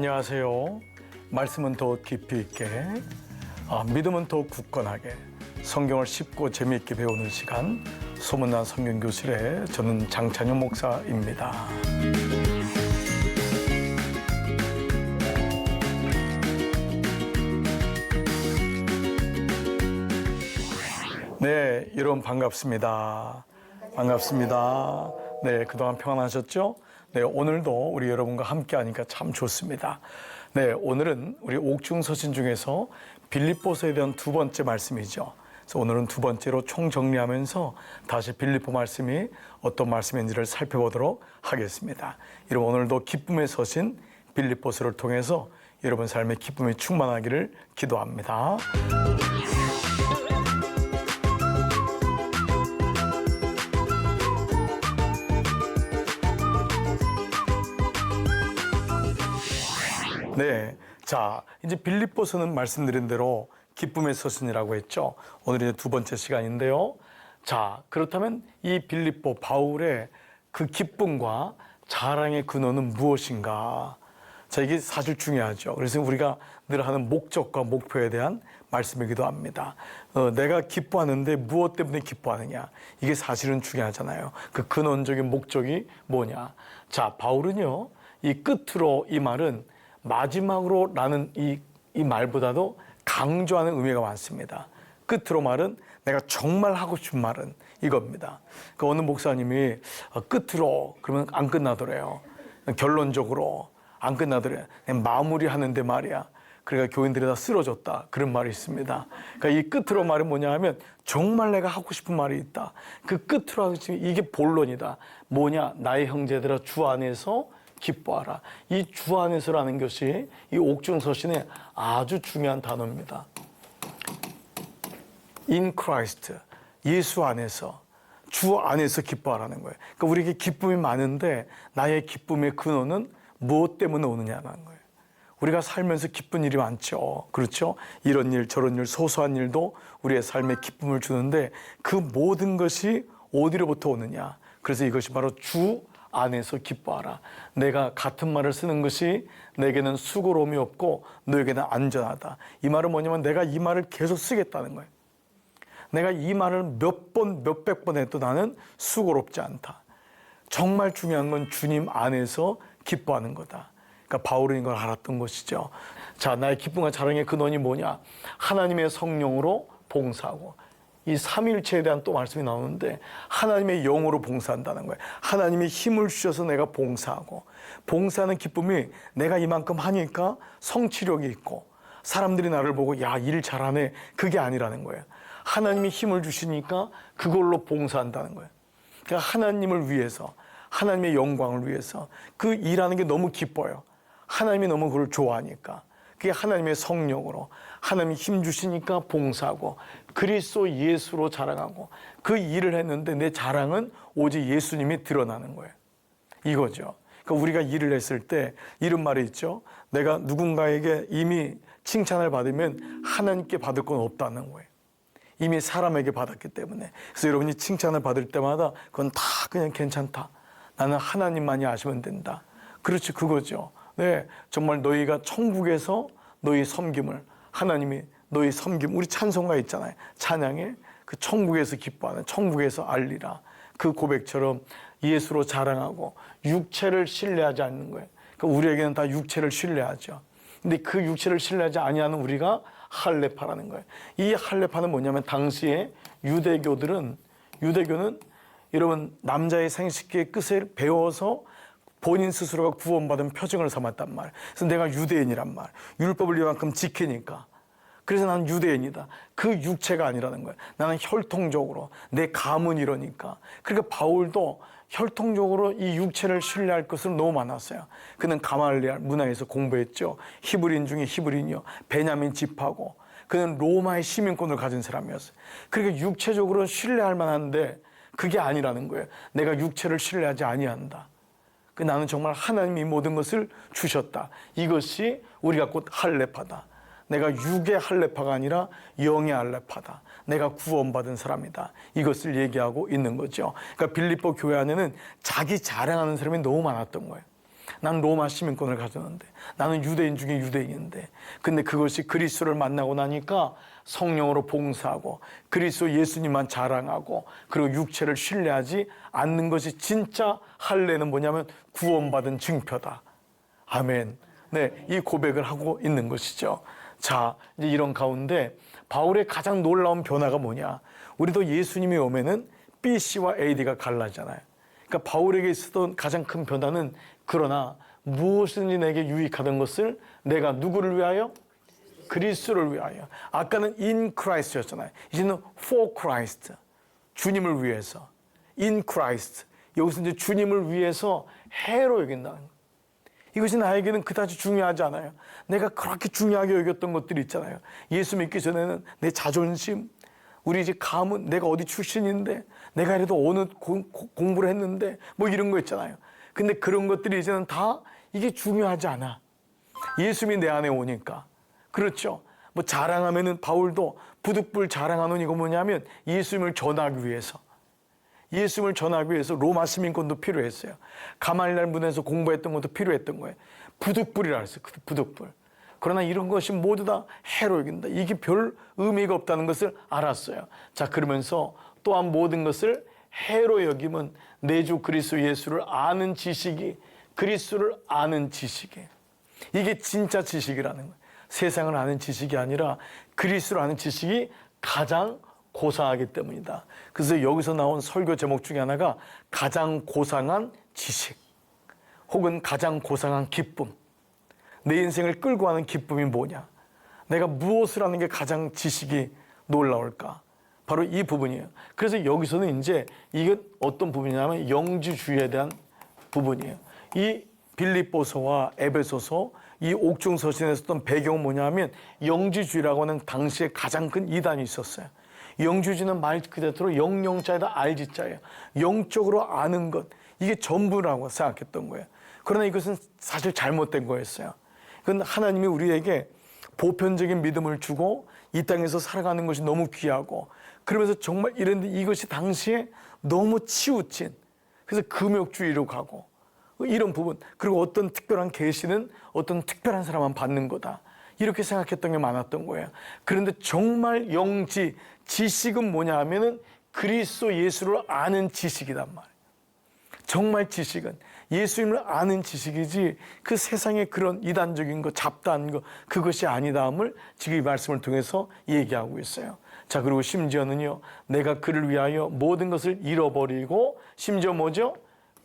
안녕하세요. 말씀은 더 깊이 있게, 믿음은 더 굳건하게, 성경을 쉽고 재미있게 배우는 시간, 소문난 성경교실의 저는 장찬영 목사입니다. 네, 여러분 반갑습니다. 반갑습니다. 네, 그동안 평안하셨죠? 네, 오늘도 우리 여러분과 함께 하니까 참 좋습니다. 네, 오늘은 우리 옥중서신 중에서 빌립보서에 대한 두 번째 말씀이죠. 그래서 오늘은 두 번째로 총정리하면서 다시 빌립보 말씀이 어떤 말씀인지를 살펴보도록 하겠습니다. 여러분 오늘도 기쁨의 서신 빌립보서를 통해서 여러분 삶의 기쁨이 충만하기를 기도합니다. 네, 자 이제 빌립보서는 말씀드린 대로 기쁨의 서신이라고 했죠. 오늘 이제 두 번째 시간인데요. 자, 그렇다면 이 빌립보 바울의 그 기쁨과 자랑의 근원은 무엇인가? 자, 이게 사실 중요하죠. 그래서 우리가 늘 하는 목적과 목표에 대한 말씀이기도 합니다. 내가 기뻐하는데 무엇 때문에 기뻐하느냐? 이게 사실은 중요하잖아요. 그 근원적인 목적이 뭐냐? 자, 바울은요, 이 끝으로 이 말은 마지막으로 라는 이 말보다도 강조하는 의미가 많습니다. 끝으로 말은 내가 정말 하고 싶은 말은 이겁니다. 그 어느 목사님이 끝으로 그러면 안 끝나더래요. 결론적으로 안 끝나더래요. 마무리하는데 말이야. 그러니까 교인들이 다 쓰러졌다. 그런 말이 있습니다. 그러니까 이 끝으로 말은 뭐냐 하면 정말 내가 하고 싶은 말이 있다. 그 끝으로 하고 이게 본론이다. 뭐냐? 나의 형제들아 주 안에서 기뻐하라. 이 주 안에서라는 것이 이 옥중서신의 아주 중요한 단어입니다. In Christ, 예수 안에서, 주 안에서 기뻐하라는 거예요. 그러니까 우리에게 기쁨이 많은데 나의 기쁨의 근원은 무엇 때문에 오느냐는 거예요. 우리가 살면서 기쁜 일이 많죠. 그렇죠? 이런 일 저런 일 소소한 일도 우리의 삶에 기쁨을 주는데 그 모든 것이 어디로부터 오느냐. 그래서 이것이 바로 주 안에서 기뻐하라. 내가 같은 말을 쓰는 것이 내게는 수고로움이 없고 너에게는 안전하다. 이 말은 뭐냐면 내가 이 말을 계속 쓰겠다는 거예요. 내가 이 말을 몇 번, 몇백 번 해도 나는 수고롭지 않다. 정말 중요한 건 주님 안에서 기뻐하는 거다. 그러니까 바울은 이걸 알았던 것이죠. 자, 나의 기쁨과 자랑의 근원이 뭐냐? 하나님의 성령으로 봉사하고. 이 삼위일체에 대한 또 말씀이 나오는데 하나님의 영으로 봉사한다는 거예요. 하나님이 힘을 주셔서 내가 봉사하고 봉사하는 기쁨이 내가 이만큼 하니까 성취력이 있고 사람들이 나를 보고 야, 일 잘하네. 그게 아니라는 거예요. 하나님이 힘을 주시니까 그걸로 봉사한다는 거예요. 그러니까 하나님을 위해서 하나님의 영광을 위해서 그 일하는 게 너무 기뻐요. 하나님이 너무 그걸 좋아하니까. 그게 하나님의 성령으로 하나님이 힘 주시니까 봉사하고 그리스도 예수로 자랑하고 그 일을 했는데 내 자랑은 오직 예수님이 드러나는 거예요. 이거죠. 그러니까 우리가 일을 했을 때 이런 말이 있죠. 내가 누군가에게 이미 칭찬을 받으면 하나님께 받을 건 없다는 거예요. 이미 사람에게 받았기 때문에. 그래서 여러분이 칭찬을 받을 때마다 그건 다 그냥 괜찮다. 나는 하나님만이 아시면 된다. 그렇지, 그거죠. 네, 정말 너희가 천국에서 너희 섬김을 하나님이 너희 섬김, 우리 찬송가 있잖아요. 찬양에 그 천국에서 기뻐하는 천국에서 알리라. 그 고백처럼 예수로 자랑하고 육체를 신뢰하지 않는 거예요. 그러니까 우리에게는 다 육체를 신뢰하죠. 근데 그 육체를 신뢰하지 아니하는 우리가 할례파라는 거예요. 이 할례파는 뭐냐면 당시에 유대교는 여러분 남자의 생식기의 끝을 배워서 본인 스스로가 구원받은 표징을 삼았단 말이에요. 그래서 내가 유대인이란 말이에요. 율법을 이만큼 지키니까. 그래서 나는 유대인이다. 그 육체가 아니라는 거예요. 나는 혈통적으로 내 가문 이러니까. 그러니까 바울도 혈통적으로 이 육체를 신뢰할 것은 너무 많았어요. 그는 가말리알 문화에서 공부했죠. 히브리인 중에 히브리인이요. 베냐민 지파고. 그는 로마의 시민권을 가진 사람이었어요. 그러니까 육체적으로 신뢰할 만한데 그게 아니라는 거예요. 내가 육체를 신뢰하지 아니한다. 나는 정말 하나님이 모든 것을 주셨다. 이것이 우리가 곧 할례파다. 내가 육의 할례파가 아니라 영의 할례파다. 내가 구원받은 사람이다. 이것을 얘기하고 있는 거죠. 그러니까 빌립보 교회 안에는 자기 자랑하는 사람이 너무 많았던 거예요. 난 로마 시민권을 가졌는데, 나는 유대인 중에 유대인인데, 근데 그것이 그리스도를 만나고 나니까 성령으로 봉사하고 그리스도 예수님만 자랑하고 그리고 육체를 신뢰하지 않는 것이 진짜 할례는 뭐냐면 구원받은 증표다. 아멘. 네, 이 고백을 하고 있는 것이죠. 자, 이제 이런 가운데 바울의 가장 놀라운 변화가 뭐냐? 우리도 예수님이 오면은 BC와 AD가 갈라지잖아요. 그러니까 바울에게 있었던 가장 큰 변화는, 그러나 무엇이든지 내게 유익하던 것을 내가 누구를 위하여? 그리스도를 위하여. 아까는 in Christ였잖아요. 이제는 for Christ. 주님을 위해서. in Christ. 여기서 이제 주님을 위해서 해로 여긴다는 거예요. 이것이 나에게는 그다지 중요하지 않아요. 내가 그렇게 중요하게 여겼던 것들이 있잖아요. 예수 믿기 전에는 내 자존심, 우리 이제 가문, 내가 어디 출신인데, 내가 그래도 어느 공부를 했는데, 뭐 이런 거 있잖아요. 근데 그런 것들이 이제는 다 이게 중요하지 않아. 예수님이 내 안에 오니까. 그렇죠. 뭐 자랑하면은 바울도 부득불 자랑하는 이거 뭐냐면 예수님을 전하기 위해서. 예수님을 전하기 위해서 로마 시민권도 필요했어요. 가말리엘 문에서 공부했던 것도 필요했던 거예요. 부득불이라 했어요. 부득불. 그러나 이런 것이 모두 다 해로 여긴다. 이게 별 의미가 없다는 것을 알았어요. 자, 그러면서 또한 모든 것을 해로 여기면 내 주 그리스도 예수를 아는 지식이, 그리스도를 아는 지식이, 이게 진짜 지식이라는 거예요. 세상을 아는 지식이 아니라 그리스도를 아는 지식이 가장 고상하기 때문이다. 그래서 여기서 나온 설교 제목 중에 하나가 가장 고상한 지식, 혹은 가장 고상한 기쁨. 내 인생을 끌고 가는 기쁨이 뭐냐? 내가 무엇을 하는 게 가장 지식이 놀라울까? 바로 이 부분이에요. 그래서 여기서는 이제 이게 어떤 부분이냐면 영지주의에 대한 부분이에요. 이 빌립보서와 에베소서, 이 옥중 서신에서 어떤 배경은 뭐냐면 영지주의라고 하는 당시에 가장 큰 이단이 있었어요. 영지주의는 말 그대로 영영자에다 알지자예요. 영적으로 아는 것, 이게 전부라고 생각했던 거예요. 그러나 이것은 사실 잘못된 거였어요. 그건 하나님이 우리에게 보편적인 믿음을 주고 이 땅에서 살아가는 것이 너무 귀하고, 그러면서 정말 이런데 이것이 당시에 너무 치우친, 그래서 금욕주의로 가고 이런 부분, 그리고 어떤 특별한 계시는 어떤 특별한 사람만 받는 거다, 이렇게 생각했던 게 많았던 거예요. 그런데 정말 영지 지식은 뭐냐 하면은 그리스도 예수를 아는 지식이단 말이에요. 정말 지식은 예수님을 아는 지식이지 그 세상의 그런 이단적인 것, 잡다한 것, 그것이 아니다함을 지금 이 말씀을 통해서 얘기하고 있어요. 자, 그리고 심지어는요, 내가 그를 위하여 모든 것을 잃어버리고, 심지어 뭐죠?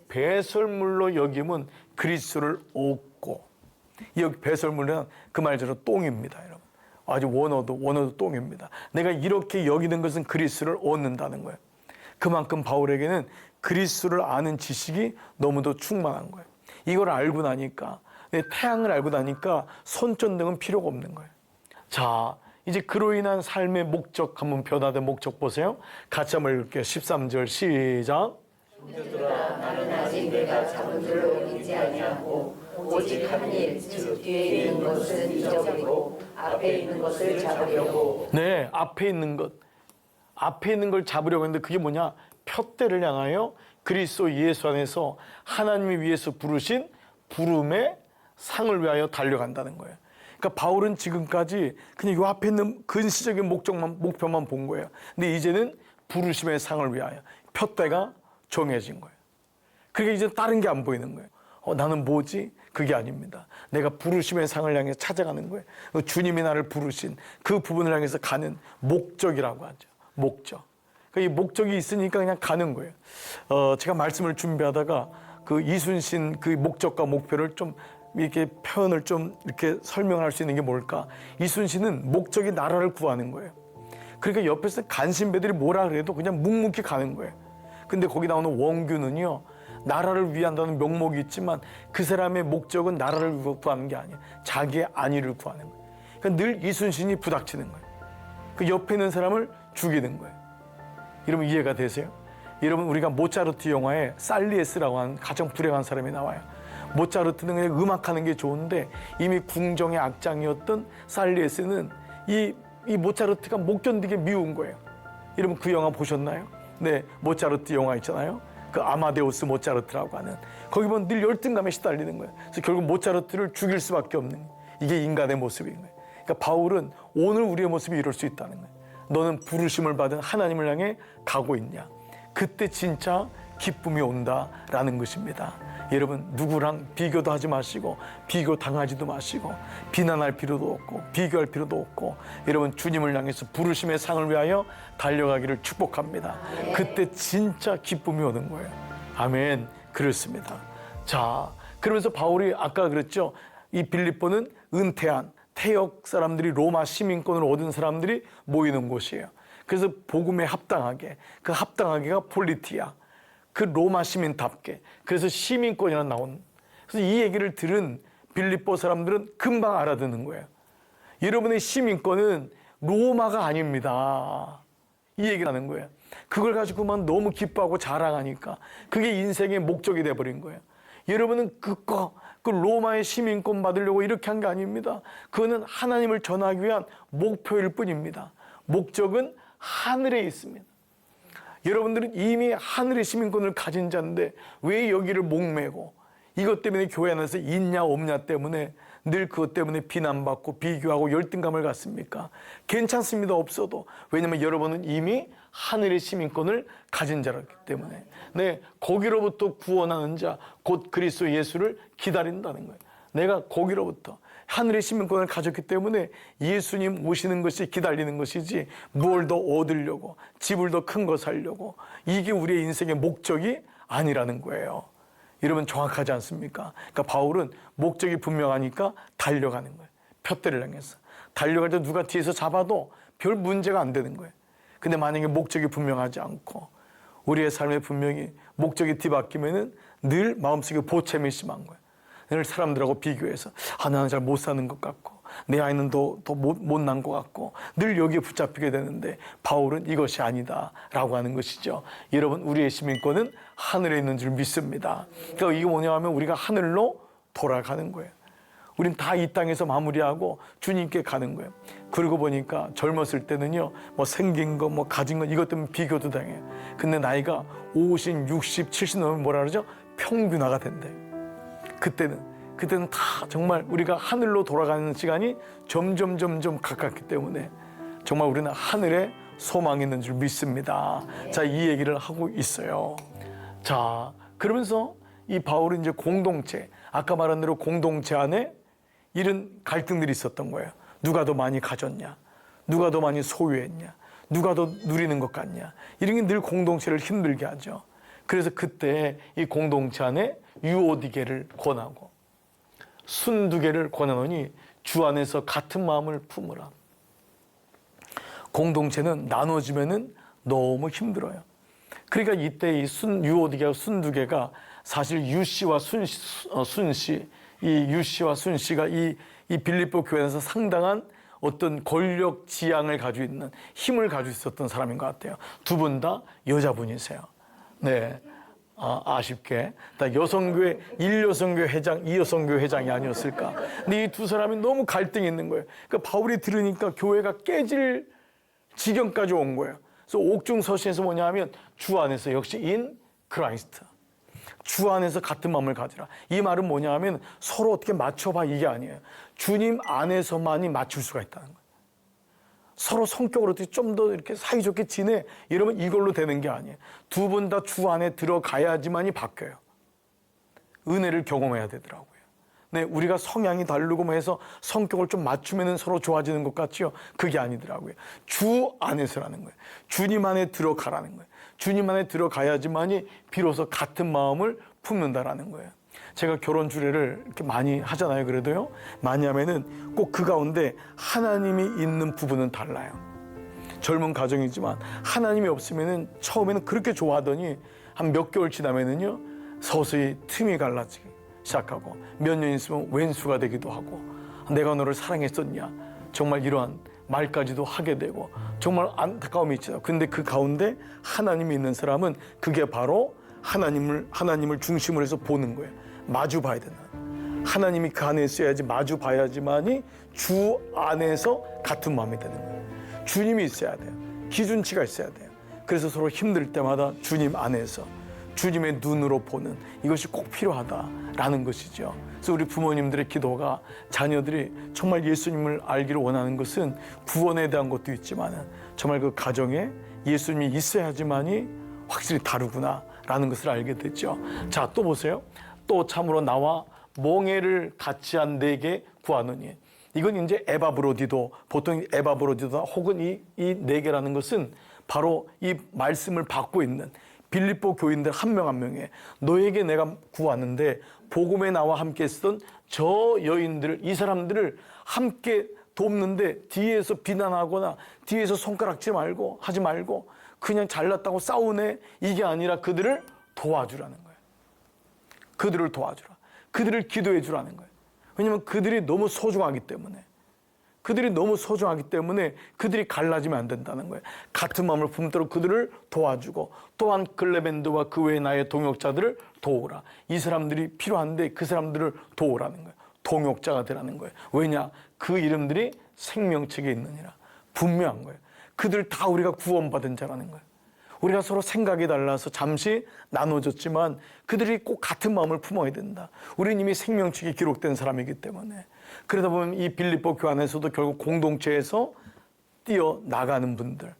배설물로 여김은 그리스도를 얻고. 이 배설물은 그 말대로 똥입니다, 여러분. 아주 원어도 똥입니다. 내가 이렇게 여기는 것은 그리스도를 얻는다는 거예요. 그만큼 바울에게는 그리스도를 아는 지식이 너무도 충만한 거예요. 이걸 알고 나니까, 태양을 알고 나니까 손전등은 필요가 없는 거예요. 자, 이제 그로 인한 삶의 목적, 한번 변화된 목적 보세요. 같이 한번 읽을게요. 13절 시작. 형제들아, 나는 아직 내가 잡은 줄로 믿지 아니하고 오직 한 일, 즉 뒤에 있는 것은 잊어버리고 앞에 있는 것을 잡으려고. 네, 앞에 있는 것. 앞에 있는 걸 잡으려고 했는데 그게 뭐냐? 표대를 향하여 그리스도 예수 안에서 하나님이 위해서 부르신 부름의 상을 위하여 달려간다는 거예요. 그러니까 바울은 지금까지 그냥 요 앞에 있는 근시적인 목표만 본 거예요. 근데 이제는 부르심의 상을 위하여 표대가 정해진 거예요. 그게 이제 다른 게 안 보이는 거예요. 나는 뭐지? 그게 아닙니다. 내가 부르심의 상을 향해 찾아가는 거예요. 주님이 나를 부르신 그 부분을 향해서 가는 목적이라고 하죠. 목적. 이 목적이 있으니까 그냥 가는 거예요. 제가 말씀을 준비하다가 그 이순신 그 목적과 목표를 좀 이렇게 표현을 좀 이렇게 설명할 수 있는 게 뭘까? 이순신은 목적이 나라를 구하는 거예요. 그러니까 옆에서 간신배들이 뭐라 그래도 그냥 묵묵히 가는 거예요. 근데 거기 나오는 원규는요, 나라를 위한다는 명목이 있지만 그 사람의 목적은 나라를 구하는 게 아니에요. 자기의 안위를 구하는 거예요. 그러니까 늘 이순신이 부닥치는 거예요. 그 옆에 있는 사람을 죽이는 거예요. 여러분 이해가 되세요? 여러분 우리가 모차르트 영화에 살리에스라고 하는 가장 불행한 사람이 나와요. 모차르트는 그냥 음악하는 게 좋은데 이미 궁정의 악장이었던 살리에스는 이 모차르트가 못 견디게 미운 거예요. 여러분 그 영화 보셨나요? 네, 모차르트 영화 있잖아요. 그 아마데우스 모차르트라고 하는, 거기 보면 늘 열등감에 시달리는 거예요. 그래서 결국 모차르트를 죽일 수밖에 없는, 이게 인간의 모습인 거예요. 그러니까 바울은 오늘 우리의 모습이 이럴 수 있다는 거예요. 너는 부르심을 받은 하나님을 향해 가고 있냐? 그때 진짜 기쁨이 온다라는 것입니다. 여러분, 누구랑 비교도 하지 마시고 비교 당하지도 마시고 비난할 필요도 없고 비교할 필요도 없고, 여러분 주님을 향해서 부르심의 상을 위하여 달려가기를 축복합니다. 그때 진짜 기쁨이 오는 거예요. 아멘. 그렇습니다. 자, 그러면서 바울이 아까 그랬죠. 이 빌립보는 은퇴한 태역 사람들이, 로마 시민권을 얻은 사람들이 모이는 곳이에요. 그래서 복음에 합당하게, 그 합당하게가 폴리티아, 그 로마 시민답게, 그래서 시민권이라 나온. 그래서 이 얘기를 들은 빌립보 사람들은 금방 알아듣는 거예요. 여러분의 시민권은 로마가 아닙니다. 이 얘기를 하는 거예요. 그걸 가지고만 너무 기뻐하고 자랑하니까 그게 인생의 목적이 돼버린 거예요. 여러분은 그 로마의 시민권 받으려고 이렇게 한 게 아닙니다. 그거는 하나님을 전하기 위한 목표일 뿐입니다. 목적은 하늘에 있습니다. 여러분들은 이미 하늘의 시민권을 가진 자인데 왜 여기를 목매고, 이것 때문에 교회 안에서 있냐 없냐 때문에 늘 그것 때문에 비난받고 비교하고 열등감을 갖습니까? 괜찮습니다. 없어도. 왜냐하면 여러분은 이미 하늘의 시민권을 가진 자라기 때문에. 네, 거기로부터 구원하는 자, 곧 그리스도 예수를 기다린다는 거예요. 내가 거기로부터 하늘의 시민권을 가졌기 때문에 예수님 오시는 것이 기다리는 것이지, 뭘 더 얻으려고, 집을 더 큰 거 살려고, 이게 우리의 인생의 목적이 아니라는 거예요. 여러분 정확하지 않습니까? 그러니까 바울은 목적이 분명하니까 달려가는 거예요. 푯대를 향해서. 달려갈 때 누가 뒤에서 잡아도 별 문제가 안 되는 거예요. 근데 만약에 목적이 분명하지 않고 우리의 삶에 분명히 목적이 뒤바뀌면은 늘 마음속에 보채미 심한 거예요. 늘 사람들하고 비교해서 나는 잘 못 사는 것 같고 내 아이는 더 못난 것 같고 늘 여기에 붙잡히게 되는데, 바울은 이것이 아니다라고 하는 것이죠. 여러분, 우리의 시민권은 하늘에 있는 줄 믿습니다. 그러니까 이게 뭐냐 하면 우리가 하늘로 돌아가는 거예요. 우린 다 이 땅에서 마무리하고 주님께 가는 거예요. 그러고 보니까 젊었을 때는요, 뭐 생긴 거, 뭐 가진 거, 이것 때문에 비교도 당해요. 근데 나이가 50, 60, 70 넘으면 뭐라 그러죠? 평균화가 된대. 그때는 다 정말 우리가 하늘로 돌아가는 시간이 점점 가깝기 때문에 정말 우리는 하늘에 소망이 있는 줄 믿습니다. 자, 이 얘기를 하고 있어요. 자, 그러면서 이 바울은 이제 공동체, 아까 말한 대로 공동체 안에 이런 갈등들이 있었던 거예요. 누가 더 많이 가졌냐? 누가 더 많이 소유했냐? 누가 더 누리는 것 같냐? 이런 게 늘 공동체를 힘들게 하죠. 그래서 그때 이 공동체 안에 유오디게를 권하고 순두개를 권하노니 주 안에서 같은 마음을 품으라. 공동체는 나눠지면은 너무 힘들어요. 그러니까 이때 이 유오디게와 순두개가 사실 유씨와 순씨, 이 유씨와 순씨가 이 빌립보 교회에서 상당한 어떤 권력 지향을 가지고 있는, 힘을 가지고 있었던 사람인 것 같아요. 두 분 다 여자분이세요. 네. 아쉽게 다 여성교회, 1여성교회 회장, 2여성교회 회장이 아니었을까. 근데 이 두 사람이 너무 갈등이 있는 거예요. 그러니까 바울이 들으니까 교회가 깨질 지경까지 온 거예요. 그래서 옥중서신에서 뭐냐 하면 주 안에서 역시 인 크라이스트, 주 안에서 같은 마음을 가지라. 이 말은 뭐냐 하면 서로 어떻게 맞춰봐, 이게 아니에요. 주님 안에서만이 맞출 수가 있다는 거예요. 서로 성격으로 좀 더 이렇게 사이좋게 지내, 이러면 이걸로 되는 게 아니에요. 두 분 다 주 안에 들어가야지만이 바뀌어요. 은혜를 경험해야 되더라고요. 네, 우리가 성향이 다르고 뭐 해서 성격을 좀 맞추면 서로 좋아지는 것 같지요? 그게 아니더라고요. 주 안에서라는 거예요. 주님 안에 들어가라는 거예요. 주님 안에 들어가야지만이 비로소 같은 마음을 품는다라는 거예요. 제가 결혼 주례를 이렇게 많이 하잖아요. 그래도요, 많이 하면은 꼭 그 가운데 하나님이 있는 부분은 달라요. 젊은 가정이지만 하나님이 없으면은 처음에는 그렇게 좋아하더니 한 몇 개월 지나면은요, 서서히 틈이 갈라지기 시작하고 몇 년 있으면 왼수가 되기도 하고, 내가 너를 사랑했었냐, 정말 이러한 말까지도 하게 되고 정말 안타까움이 있죠. 근데 그 가운데 하나님이 있는 사람은 그게 바로 하나님을 중심으로 해서 보는 거예요. 마주 봐야 된다. 하나님이 그 안에 있어야지, 마주 봐야지만이 주 안에서 같은 마음이 되는 거예요. 주님이 있어야 돼요. 기준치가 있어야 돼요. 그래서 서로 힘들 때마다 주님 안에서, 주님의 눈으로 보는 이것이 꼭 필요하다라는 것이죠. 그래서 우리 부모님들의 기도가 자녀들이 정말 예수님을 알기를 원하는 것은 구원에 대한 것도 있지만 정말 그 가정에 예수님이 있어야지만이 확실히 다르구나라는 것을 알게 됐죠. 자, 또 보세요. 또 참으로 나와 멍에를 같이 한 네게 구하노니. 이건 이제 에바브로디도, 보통 에바브로디도 혹은 이 네 개라는 것은 바로 이 말씀을 받고 있는 빌립보 교인들 한 명 한 명에 너에게 내가 구하는데 복음에 나와 함께 했던 저 여인들, 이 사람들을 함께 돕는데 뒤에서 비난하거나 뒤에서 손가락질 말고 하지 말고 그냥 잘났다고 싸우네, 이게 아니라 그들을 도와주라는 거예요. 그들을 도와주라. 그들을 기도해 주라는 거예요. 왜냐하면 그들이 너무 소중하기 때문에. 그들이 너무 소중하기 때문에 그들이 갈라지면 안 된다는 거예요. 같은 마음을 품도록 그들을 도와주고 또한 클레멘드와 그 외의 나의 동역자들을 도우라. 이 사람들이 필요한데 그 사람들을 도우라는 거예요. 동역자가 되라는 거예요. 왜냐? 그 이름들이 생명책에 있느니라. 분명한 거예요. 그들 다 우리가 구원받은 자라는 거예요. 우리가 서로 생각이 달라서 잠시 나눠졌지만 그들이 꼭 같은 마음을 품어야 된다. 우리는 이미 생명책이 기록된 사람이기 때문에. 그러다 보면 이 빌립보 교환에서도 결국 공동체에서 뛰어나가는 분들,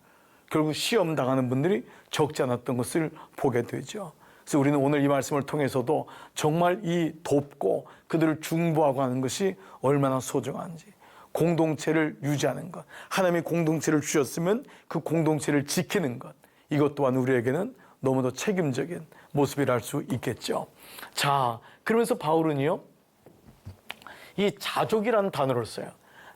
결국 시험 당하는 분들이 적지 않았던 것을 보게 되죠. 그래서 우리는 오늘 이 말씀을 통해서도 정말 이 돕고 그들을 중보하고 하는 것이 얼마나 소중한지, 공동체를 유지하는 것, 하나님이 공동체를 주셨으면 그 공동체를 지키는 것, 이것 또한 우리에게는 너무도 책임적인 모습이랄 수 있겠죠. 자, 그러면서 바울은요, 이 자족이라는 단어를 써요.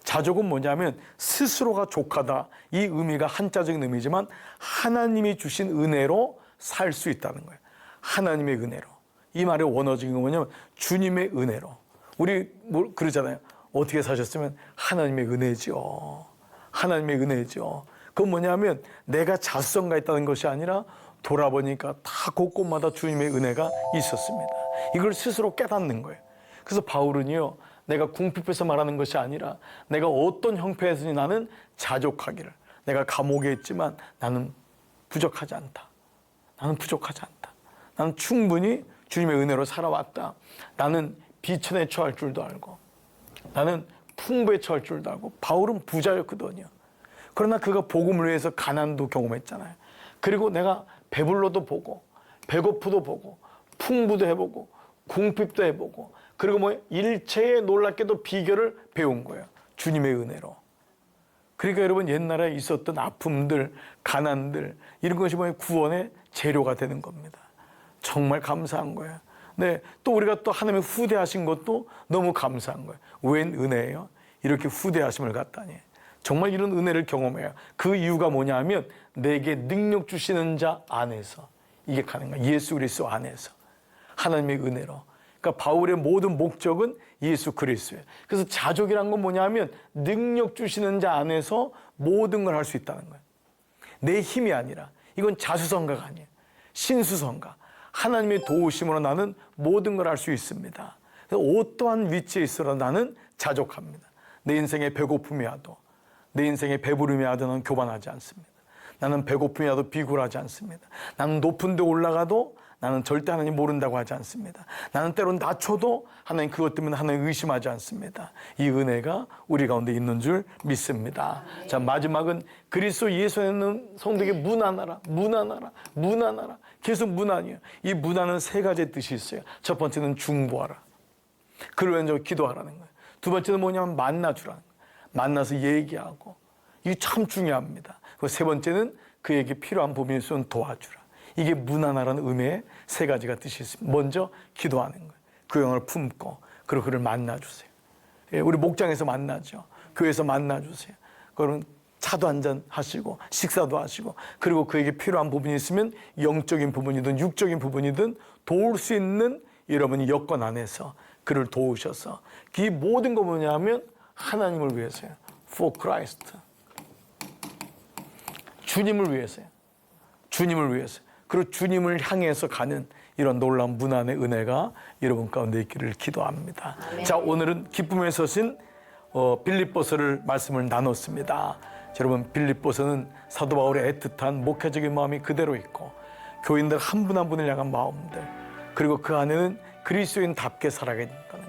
자족은 뭐냐면 스스로가 족하다, 이 의미가 한자적인 의미지만 하나님이 주신 은혜로 살 수 있다는 거예요. 하나님의 은혜로. 이 말의 원어적인 건 뭐냐면 주님의 은혜로. 우리 뭐 그러잖아요. 어떻게 사셨으면 하나님의 은혜죠. 하나님의 은혜죠. 그건 뭐냐면 내가 자수성가 있다는 것이 아니라 돌아보니까 다 곳곳마다 주님의 은혜가 있었습니다. 이걸 스스로 깨닫는 거예요. 그래서 바울은요, 내가 궁핍해서 말하는 것이 아니라 내가 어떤 형편에서는 나는 자족하기를, 내가 감옥에 있지만 나는 부족하지 않다. 나는 부족하지 않다. 나는 충분히 주님의 은혜로 살아왔다. 나는 비천에 처할 줄도 알고 나는 풍부에 처할 줄도 알고. 바울은 부자였거든요. 그러나 그가 복음을 위해서 가난도 경험했잖아요. 그리고 내가 배불러도 보고 배고프도 보고 풍부도 해보고 궁핍도 해보고 그리고 뭐 일체에 놀랍게도 비결을 배운 거예요. 주님의 은혜로. 그러니까 여러분, 옛날에 있었던 아픔들, 가난들, 이런 것이 뭐예요? 구원의 재료가 되는 겁니다. 정말 감사한 거예요. 네, 또 우리가 또 하나님의 후대하신 것도 너무 감사한 거예요. 웬 은혜예요? 이렇게 후대하심을 갖다니. 정말 이런 은혜를 경험해요. 그 이유가 뭐냐 하면 내게 능력 주시는 자 안에서 이게 가능한 거예요. 예수 그리스도 안에서. 하나님의 은혜로. 그러니까 바울의 모든 목적은 예수 그리스도예요. 그래서 자족이란 건 뭐냐 하면 능력 주시는 자 안에서 모든 걸 할 수 있다는 거예요. 내 힘이 아니라, 이건 자수성가가 아니에요. 신수성가. 하나님의 도우심으로 나는 모든 걸 할 수 있습니다. 그래서 어떠한 위치에 있어도 나는 자족합니다. 내 인생에 배고픔이 와도, 내 인생에 배부름이 와도 나는 교만하지 않습니다. 나는 배고픔이 와도 비굴하지 않습니다. 나는 높은 데 올라가도 나는 절대 하나님 모른다고 하지 않습니다. 나는 때론 낮춰도 하나님 그것 때문에 하나님 의심하지 않습니다. 이 은혜가 우리 가운데 있는 줄 믿습니다. 자, 마지막은 그리스도 예수에 있는 성도에게 문안하라, 문안하라, 문안하라. 계속 문안이에요. 이 문안은 세 가지의 뜻이 있어요. 첫 번째는 중보하라. 그를 위해서 기도하라는 거예요. 두 번째는 뭐냐면 만나주라는 거예요. 만나서 얘기하고. 이게 참 중요합니다. 그리고 세 번째는 그에게 필요한 부분이 있으면 도와주라. 이게 문안하라는 의미의 세 가지가 뜻이 있습니다. 먼저 기도하는 거예요. 그 영을 품고 그리고 그를 만나주세요. 우리 목장에서 만나죠. 교회에서 만나주세요. 그러면 차도 한잔 하시고 식사도 하시고 그리고 그에게 필요한 부분이 있으면 영적인 부분이든 육적인 부분이든 도울 수 있는 여러분이 여건 안에서 그를 도우셔서 이 모든 거 뭐냐면 하나님을 위해서요. For Christ. 주님을 위해서요. 주님을 위해서. 그리고 주님을 향해서 가는 이런 놀라운 문안의 은혜가 여러분 가운데 있기를 기도합니다. 아멘. 자, 오늘은 기쁨에 서신 빌립보서를 말씀을 나눴습니다. 여러분, 빌립보서는 사도 바울의 애틋한 목회적인 마음이 그대로 있고 교인들 한 분 한 분을 향한 마음들, 그리고 그 안에는 그리스도인답게 살아가는 것,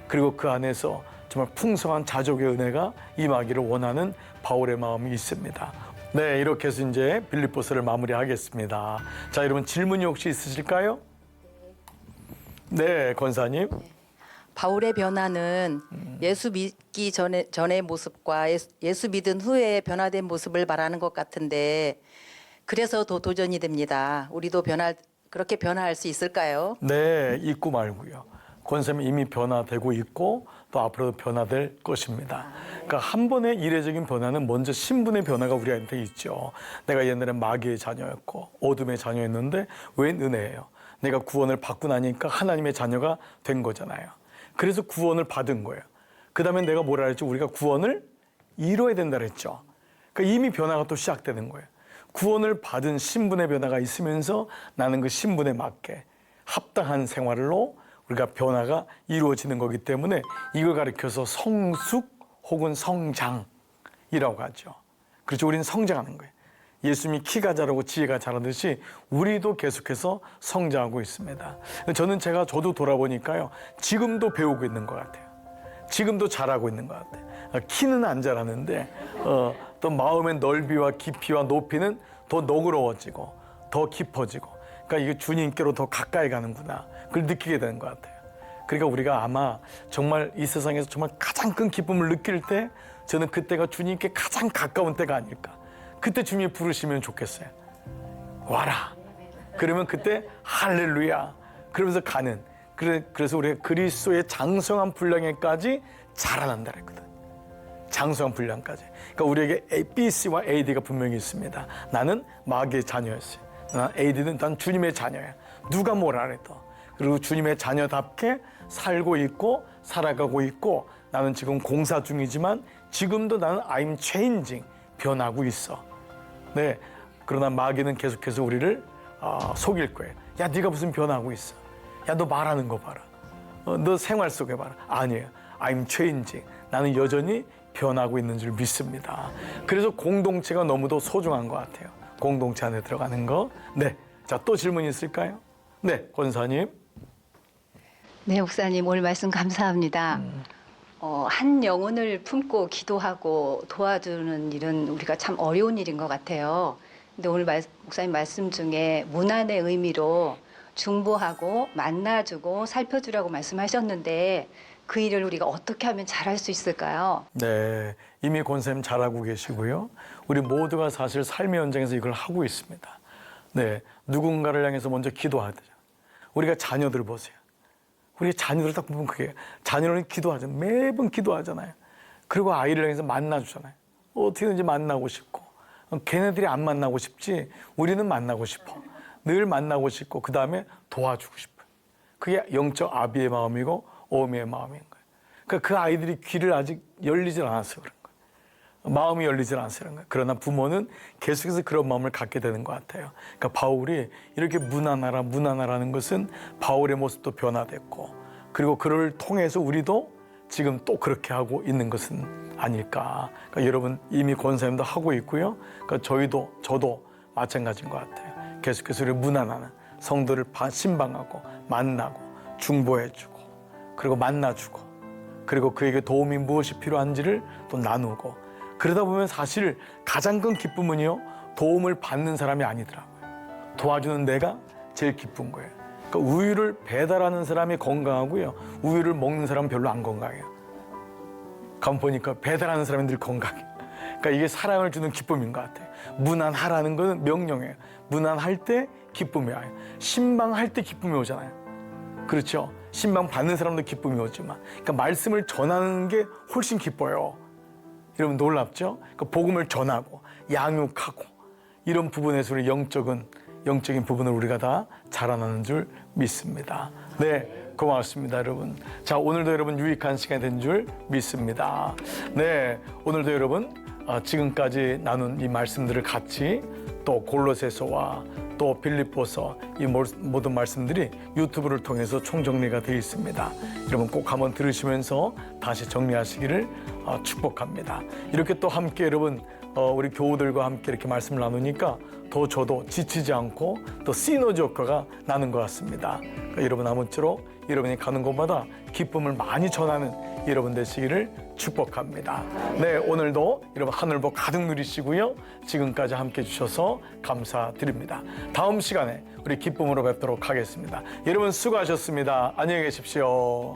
그리고 그 안에서 정말 풍성한 자족의 은혜가 임하기를 원하는 바울의 마음이 있습니다. 네, 이렇게 해서 이제 빌립보서를 마무리하겠습니다. 자, 여러분 질문이 혹시 있으실까요? 네, 권사님. 바울의 변화는 예수 믿기 전의 모습과 예수 믿은 후에 변화된 모습을 말하는 것 같은데 그래서 더 도전이 됩니다. 우리도 그렇게 변화할 수 있을까요? 네, 있고 말고요. 권사님이 이미 변화되고 있고 또 앞으로도 변화될 것입니다. 그러니까 한 번의 이례적인 변화는 먼저 신분의 변화가 우리한테 있죠. 내가 옛날에 마귀의 자녀였고 어둠의 자녀였는데 웬 은혜예요. 내가 구원을 받고 나니까 하나님의 자녀가 된 거잖아요. 그래서 구원을 받은 거예요. 그 다음에 내가 뭐라 했죠? 우리가 구원을 이뤄야 된다 그랬죠. 그러니까 이미 변화가 또 시작되는 거예요. 구원을 받은 신분의 변화가 있으면서 나는 그 신분에 맞게 합당한 생활로 우리가 변화가 이루어지는 거기 때문에 이걸 가리켜서 성숙 혹은 성장이라고 하죠. 그렇죠. 우리는 성장하는 거예요. 예수님이 키가 자라고 지혜가 자라듯이 우리도 계속해서 성장하고 있습니다. 저도 돌아보니까요. 지금도 배우고 있는 것 같아요. 지금도 잘하고 있는 것 같아요. 키는 안 자라는데 또 마음의 넓이와 깊이와 높이는 더 너그러워지고 더 깊어지고 그러니까 이게 주님께로 더 가까이 가는구나. 그걸 느끼게 되는 것 같아요. 그러니까 우리가 아마 정말 이 세상에서 정말 가장 큰 기쁨을 느낄 때 저는 그때가 주님께 가장 가까운 때가 아닐까. 그때 주님이 부르시면 좋겠어요. 와라. 그러면 그때 할렐루야. 그러면서 가는. 그래서 우리가 그리스도의 장성한 분량에까지 자라난다 그랬거든. 장성한 분량까지. 그러니까 우리에게 BC와 AD가 분명히 있습니다. 나는 마귀의 자녀였어요. 난 주님의 자녀야. 누가 뭐라 그래도. 그리고 주님의 자녀답게 살고 있고 살아가고 있고 나는 지금 공사 중이지만 지금도 나는 I'm changing. 변하고 있어. 네. 그러나 마귀는 계속해서 우리를 속일 거예요. 야, 네가 무슨 변하고 있어. 야, 너 말하는 거 봐라. 너 생활 속에 봐라. 아니에요. I'm changing. 나는 여전히 변하고 있는 줄 믿습니다. 그래서 공동체가 너무도 소중한 것 같아요. 공동체 안에 들어가는 거. 네. 자, 또 질문 있을까요? 네, 권사님. 네, 목사님 오늘 말씀 감사합니다. 한 영혼을 품고 기도하고 도와주는 일은 우리가 참 어려운 일인 것 같아요. 근데 오늘 목사님 말씀 중에 문안의 의미로 중보하고 만나주고 살펴주라고 말씀하셨는데 그 일을 우리가 어떻게 하면 잘할 수 있을까요? 네, 이미 권사님 잘하고 계시고요. 우리 모두가 사실 삶의 현장에서 이걸 하고 있습니다. 네, 누군가를 향해서 먼저 기도해야 되죠. 우리가 자녀들 보세요. 우리 자녀들 딱 보면 그게 자녀는 기도하잖아요. 매번 기도하잖아요. 그리고 아이를 향해서 만나주잖아요. 어떻게든지 만나고 싶고 걔네들이 안 만나고 싶지 우리는 만나고 싶어. 늘 만나고 싶고 그 다음에 도와주고 싶어요. 그게 영적 아비의 마음이고 어미의 마음인 거예요. 그러니까 그 아이들이 귀를 아직 열리질 않았어요. 그런 거예요. 마음이 열리질 않았어요. 그런 거예요. 그러나 부모는 계속해서 그런 마음을 갖게 되는 것 같아요. 그러니까 바울이 이렇게 무난하라는 것은 바울의 모습도 변화됐고 그리고 그를 통해서 우리도 지금 또 그렇게 하고 있는 것은 아닐까. 그러니까 여러분 이미 권사님도 하고 있고요. 그러니까 저도 마찬가지인 것 같아요. 계속해서 우리 무난하는 성도를 신방하고 만나고 중보해주고 그리고 만나주고 그리고 그에게 도움이 무엇이 필요한지를 또 나누고 그러다 보면 사실 가장 큰 기쁨은요 도움을 받는 사람이 아니더라고요. 도와주는 내가 제일 기쁜 거예요. 그러니까 우유를 배달하는 사람이 건강하고요 우유를 먹는 사람은 별로 안 건강해요. 가만 보니까 배달하는 사람이 늘 건강해요. 그러니까 이게 사랑을 주는 기쁨인 것 같아요. 무난하라는 것은 명령이에요. 무난할 때 기쁨이 와요. 신방할 때 기쁨이 오잖아요. 그렇죠? 신방 받는 사람도 기쁨이 오지만 그러니까 말씀을 전하는 게 훨씬 기뻐요. 여러분 놀랍죠? 그러니까 복음을 전하고 양육하고 이런 부분에서 우리 영적인 부분을 우리가 다 자라나는 줄 믿습니다. 네, 고맙습니다, 여러분. 자, 오늘도 여러분 유익한 시간이 된 줄 믿습니다. 네, 오늘도 여러분 지금까지 나눈 이 말씀들을 같이 또 골로새서와 또 빌립보서 이 모든 말씀들이 유튜브를 통해서 총정리가 되어 있습니다. 여러분 꼭 한번 들으시면서 다시 정리하시기를 축복합니다. 이렇게 또 함께 여러분 우리 교우들과 함께 이렇게 말씀을 나누니까 더 저도 지치지 않고 또 시너지 효과가 나는 것 같습니다. 그러니까 여러분 아무쪼록 여러분이 가는 곳마다 기쁨을 많이 전하는 여러분 되시기를 축복합니다. 네, 오늘도 여러분 하늘복 가득 누리시고요. 지금까지 함께 해주셔서 감사드립니다. 다음 시간에 우리 기쁨으로 뵙도록 하겠습니다. 여러분 수고하셨습니다. 안녕히 계십시오.